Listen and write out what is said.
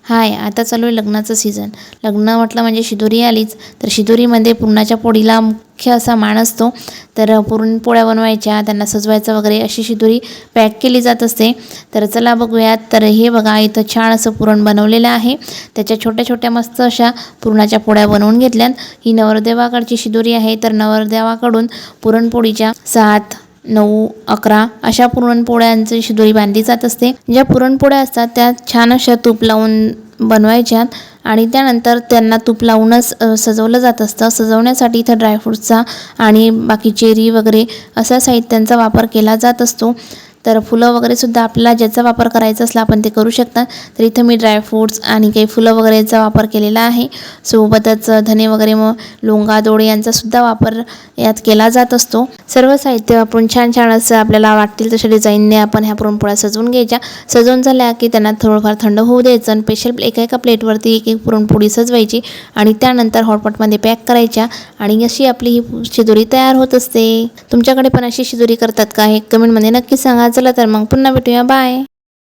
हाय, आता चालू आहे लग्नाचं सीझन. लग्न म्हटलं म्हणजे शिदोरी आलीच. तर शिदोरीमध्ये पुरणाच्या पोळीला मुख्य असा मान असतो. तर पुरणपोळ्या बनवायच्या, त्यांना सजवायचं वगैरे अशी शिदोरी पॅक केली जात असते. तर चला बघूयात. तर हे बघा, इथं छान असं पुरण बनवलेलं आहे. त्याच्या छोट्या छोट्या मस्त अशा पुरणाच्या पोळ्या बनवून घेतल्यात. ही नवरदेवाकडची शिदोरी आहे. तर नवरदेवाकडून पुरणपोळीच्या 7, 9, 11 अशा पुरणपोळ्यांची शिदोरी बांधली जात असते. ज्या पुरणपोळ्या असतात त्या छान अशा तूप लावून बनवायच्या आणि त्यानंतर त्यांना तूप लावूनच सजवलं जात असतं. सजवण्यासाठी इथं ड्रायफ्रूट्सचा आणि बाकी चेरी वगैरे अशा साहित्यांचा वापर केला जात असतो. तर फुलं वगैरेसुद्धा आपल्याला ज्याचा वापर करायचा असला आपण ते करू शकता. तर इथं मी ड्रायफ्रूट्स आणि काही फुलं वगैरेचा वापर केलेला आहे. सोबतच धने वगैरे लोंगा दोडे यांचासुद्धा वापर यात केला जात असतो. सर्व साहित्य आपण छान छान असं आपल्याला वाटतील तशा डिझाईनने आपण ह्या पुरणपोळ्या सजवून घ्यायच्या. सजवून झाल्या की त्यांना थोडंफार थंड होऊ द्यायचं आणि स्पेशल एका प्लेटवरती एक एक पुरणपोळी सजवायची आणि त्यानंतर हॉटपॉटमध्ये पॅक करायच्या आणि अशी आपली ही शिदोरी तयार होत असते. तुमच्याकडे पण अशी शिदोरी करतात का हे कमेंटमध्ये नक्की सांगा. चला तर मग पुन्हा भेटूया. बाय.